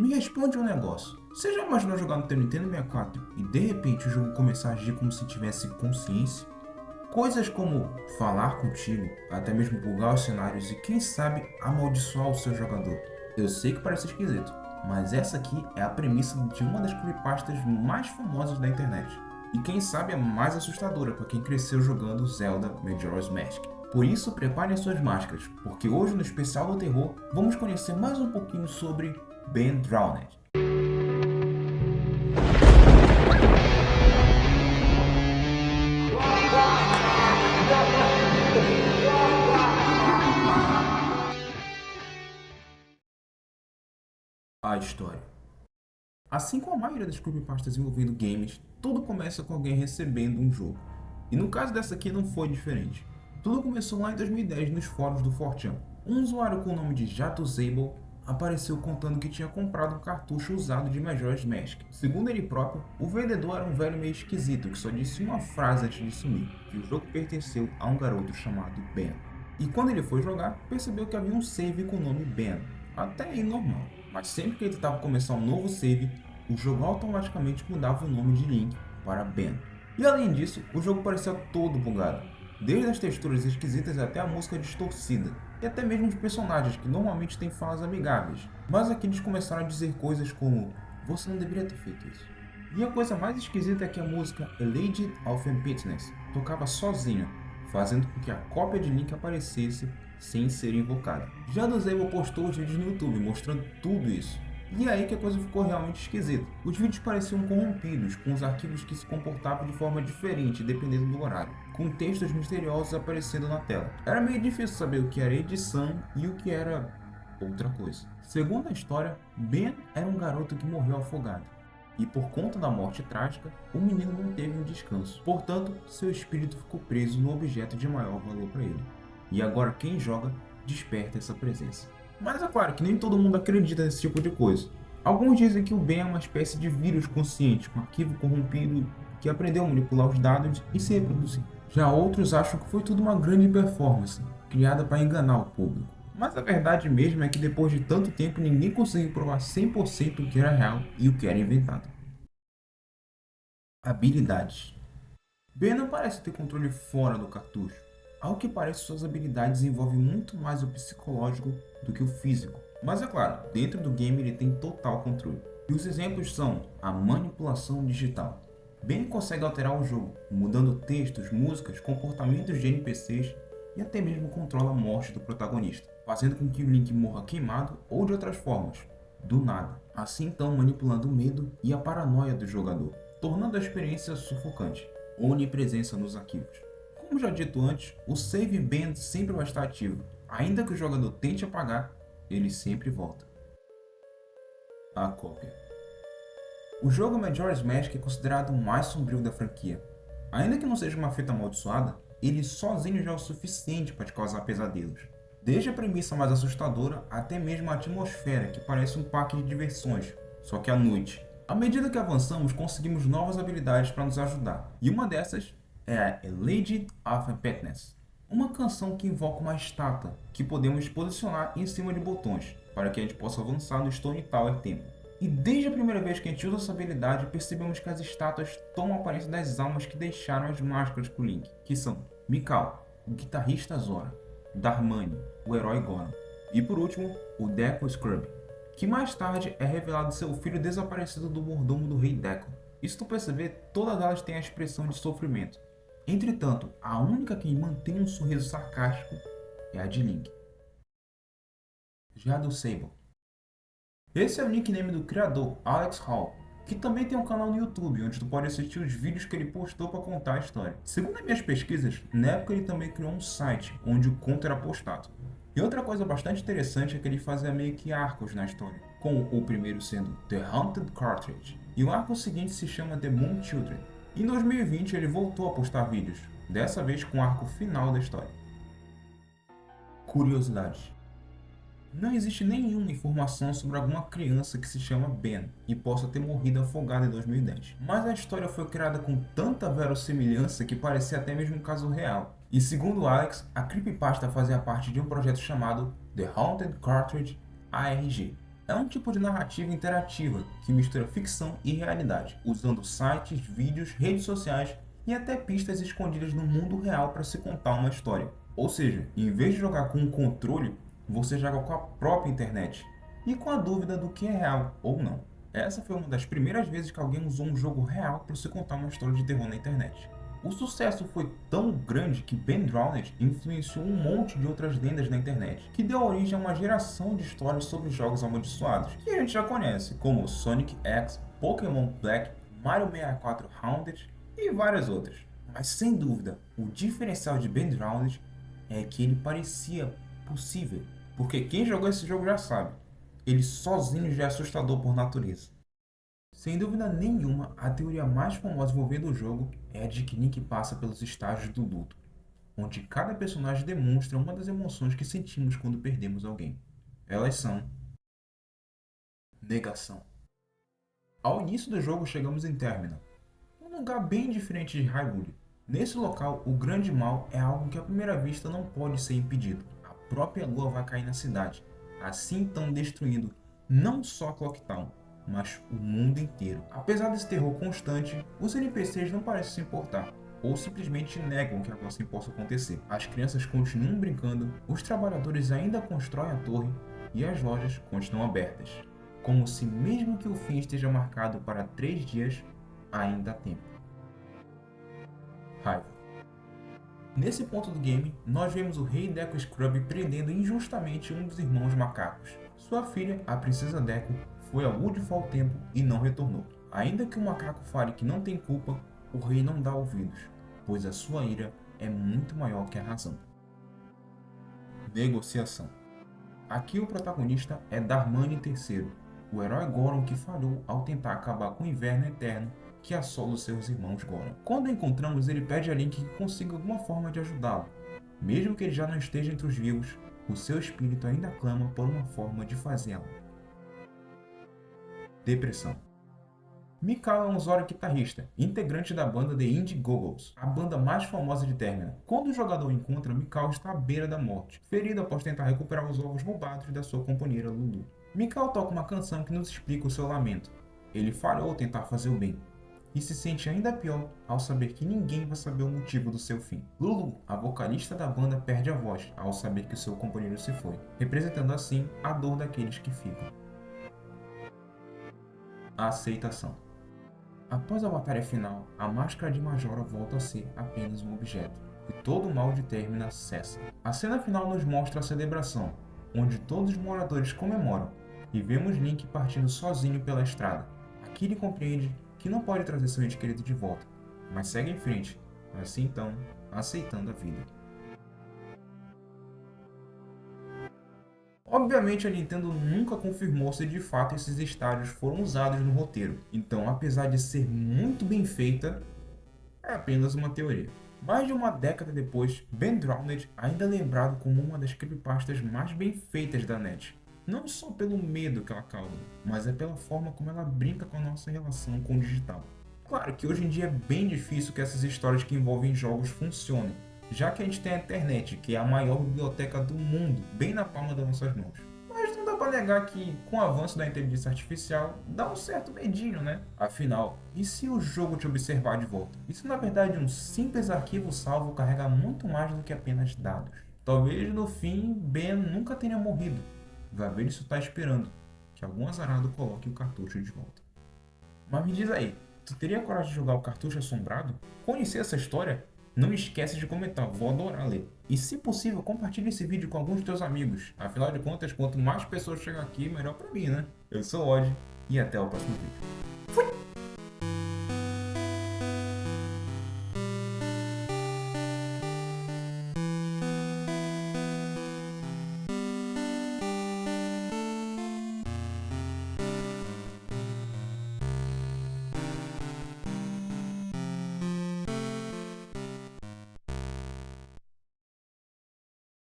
Me responde um negócio. Você já imaginou jogar no teu Nintendo 64 e de repente o jogo começar a agir como se tivesse consciência? Coisas como falar contigo, até mesmo bugar os cenários e quem sabe amaldiçoar o seu jogador. Eu sei que parece esquisito, mas essa aqui é a premissa de uma das creepypastas mais famosas da internet. E quem sabe a mais assustadora para quem cresceu jogando Zelda Majora's Mask. Por isso, preparem suas máscaras, porque hoje no especial do terror vamos conhecer mais um pouquinho sobre Ben Drowned. A história. Assim como a maioria das creepypastas envolvendo games, tudo começa com alguém recebendo um jogo. E no caso dessa aqui não foi diferente. Tudo começou lá em 2010 nos fóruns do 4chan. Um usuário com o nome de Jato Zable apareceu contando que tinha comprado um cartucho usado de Majora's Mask. Segundo ele próprio, o vendedor era um velho meio esquisito que só disse uma frase antes de sumir, que o jogo pertenceu a um garoto chamado Ben. E quando ele foi jogar, percebeu que havia um save com o nome Ben. Até aí normal, mas sempre que ele tentava começar um novo save, o jogo automaticamente mudava o nome de Link para Ben. E além disso, o jogo parecia todo bugado, desde as texturas esquisitas até a música distorcida, e até mesmo os personagens que normalmente têm falas amigáveis, mas aqui eles começaram a dizer coisas como "você não deveria ter feito isso". E a coisa mais esquisita é que a música Alleged of Impotence tocava sozinha, fazendo com que a cópia de Link aparecesse sem ser invocada. Já Dozable postou os vídeos no YouTube mostrando tudo isso. E é aí que a coisa ficou realmente esquisita. Os vídeos pareciam corrompidos, com os arquivos que se comportavam de forma diferente dependendo do horário, com textos misteriosos aparecendo na tela. Era meio difícil saber o que era edição e o que era outra coisa. Segundo a história, Ben era um garoto que morreu afogado. E por conta da morte trágica, o menino não teve um descanso. Portanto, seu espírito ficou preso no objeto de maior valor para ele. E agora quem joga desperta essa presença. Mas é claro que nem todo mundo acredita nesse tipo de coisa. Alguns dizem que o Ben é uma espécie de vírus consciente, um arquivo corrompido que aprendeu a manipular os dados e se reproduzir. Já outros acham que foi tudo uma grande performance, criada para enganar o público. Mas a verdade mesmo é que depois de tanto tempo ninguém conseguiu provar 100% o que era real e o que era inventado. Habilidades. Ben não parece ter controle fora do cartucho. Ao que parece, suas habilidades envolvem muito mais o psicológico do que o físico. Mas é claro, dentro do game ele tem total controle. E os exemplos são a manipulação digital. Ben consegue alterar o jogo, mudando textos, músicas, comportamentos de NPCs e até mesmo controla a morte do protagonista, fazendo com que o Link morra queimado ou de outras formas, do nada. Assim então manipulando o medo e a paranoia do jogador, tornando a experiência sufocante. Onipresença nos arquivos. Como já dito antes, o Save Ben sempre vai estar ativo. Ainda que o jogador tente apagar, ele sempre volta. A cópia. O jogo Majora's Mask é considerado o mais sombrio da franquia. Ainda que não seja uma fita amaldiçoada, ele sozinho já é o suficiente para te causar pesadelos. Desde a premissa mais assustadora até mesmo a atmosfera que parece um parque de diversões, só que à noite. À medida que avançamos, conseguimos novas habilidades para nos ajudar, e uma dessas é a Alleged of Impotence, uma canção que invoca uma estátua que podemos posicionar em cima de botões para que a gente possa avançar no Stone Tower Temple. E desde a primeira vez que a gente usa essa habilidade, percebemos que as estátuas tomam a aparência das almas que deixaram as máscaras pro Link, que são Mikau, o guitarrista Zora, Darmani, o herói Goron, e por último, o Deku Scrub, que mais tarde é revelado ser o filho desaparecido do mordomo do rei Deku. E se tu perceber, todas elas têm a expressão de sofrimento. Entretanto, a única que mantém um sorriso sarcástico é a de Link. Já do Sable. Esse é o nickname do criador, Alex Hall, que também tem um canal no YouTube, onde tu pode assistir os vídeos que ele postou para contar a história. Segundo as minhas pesquisas, na época ele também criou um site, onde o conto era postado. E outra coisa bastante interessante é que ele fazia meio que arcos na história, com o primeiro sendo The Haunted Cartridge, e o arco seguinte se chama The Moon Children. Em 2020 ele voltou a postar vídeos, dessa vez com o arco final da história. Curiosidades. Não existe nenhuma informação sobre alguma criança que se chama Ben e possa ter morrido afogada em 2010. Mas a história foi criada com tanta verossimilhança que parecia até mesmo um caso real. E segundo Alex, a creepypasta fazia parte de um projeto chamado The Haunted Cartridge ARG. É um tipo de narrativa interativa que mistura ficção e realidade, usando sites, vídeos, redes sociais e até pistas escondidas no mundo real para se contar uma história. Ou seja, em vez de jogar com um controle, você joga com a própria internet e com a dúvida do que é real ou não. Essa foi uma das primeiras vezes que alguém usou um jogo real para se contar uma história de terror na internet. O sucesso foi tão grande que Ben Drowned influenciou um monte de outras lendas na internet, que deu origem a uma geração de histórias sobre jogos amaldiçoados, que a gente já conhece, como Sonic X, Pokémon Black, Mario 64 Haunted e várias outras. Mas sem dúvida, o diferencial de Ben Drowned é que ele parecia possível, porque quem jogou esse jogo já sabe, ele sozinho já é assustador por natureza. Sem dúvida nenhuma, a teoria mais famosa envolvendo o jogo é a de que Nick passa pelos estágios do luto, onde cada personagem demonstra uma das emoções que sentimos quando perdemos alguém. Elas são negação. Ao início do jogo chegamos em Termina, um lugar bem diferente de Hyrule. Nesse local, o grande mal é algo que à primeira vista não pode ser impedido. A própria lua vai cair na cidade, assim então destruindo não só Clocktown, mas o mundo inteiro. Apesar desse terror constante, os NPCs não parecem se importar, ou simplesmente negam que algo assim possa acontecer. As crianças continuam brincando, os trabalhadores ainda constroem a torre e as lojas continuam abertas, como se mesmo que o fim esteja marcado para 3 dias, ainda há tempo. Raiva. Nesse ponto do game, nós vemos o rei Deku Scrub prendendo injustamente um dos irmãos macacos. Sua filha, a princesa Deku, foi ao Woodfall Temple e não retornou. Ainda que o macaco fale que não tem culpa, o rei não dá ouvidos, pois a sua ira é muito maior que a razão. Negociação. Aqui o protagonista é Darmani III, o herói Goron que falhou ao tentar acabar com o inverno eterno que assola os seus irmãos Goron. Quando o encontramos, ele pede a Link que consiga alguma forma de ajudá-lo. Mesmo que ele já não esteja entre os vivos, o seu espírito ainda clama por uma forma de fazê-lo. Depressão. Mikau é um Zoro guitarrista, integrante da banda The Indiegogos, a banda mais famosa de Termina. Quando o jogador o encontra, Mikau está à beira da morte, ferido após tentar recuperar os ovos roubados da sua companheira Lulu. Mikau toca uma canção que nos explica o seu lamento. Ele falhou ao tentar fazer o bem, e se sente ainda pior ao saber que ninguém vai saber o motivo do seu fim. Lulu, a vocalista da banda, perde a voz ao saber que seu companheiro se foi, representando assim a dor daqueles que ficam. A aceitação. Após a batalha final, a máscara de Majora volta a ser apenas um objeto, e todo o mal de Termina cessa. A cena final nos mostra a celebração, onde todos os moradores comemoram, e vemos Link partindo sozinho pela estrada. Aqui ele compreende que não pode trazer seu ente querido de volta, mas segue em frente, assim então, aceitando a vida. Obviamente a Nintendo nunca confirmou se de fato esses estágios foram usados no roteiro, então apesar de ser muito bem feita, é apenas uma teoria. Mais de uma década depois, Ben Drowned ainda é lembrado como uma das creepypastas mais bem feitas da net. Não só pelo medo que ela causa, mas é pela forma como ela brinca com a nossa relação com o digital. Claro que hoje em dia é bem difícil que essas histórias que envolvem jogos funcionem, já que a gente tem a internet, que é a maior biblioteca do mundo, bem na palma das nossas mãos. Mas não dá pra negar que, com o avanço da inteligência artificial, dá um certo medinho, né? Afinal, e se o jogo te observar de volta? E se na verdade um simples arquivo salvo carrega muito mais do que apenas dados? Talvez no fim Ben nunca tenha morrido. Vai ver isso tá esperando que algum azarado coloque o cartucho de volta. Mas me diz aí, tu teria coragem de jogar o cartucho assombrado? Conhecer essa história? Não esquece de comentar, vou adorar ler. E se possível, compartilhe esse vídeo com alguns dos teus amigos. Afinal de contas, quanto mais pessoas chegam aqui, melhor pra mim, né? Eu sou o Odd e até o próximo vídeo.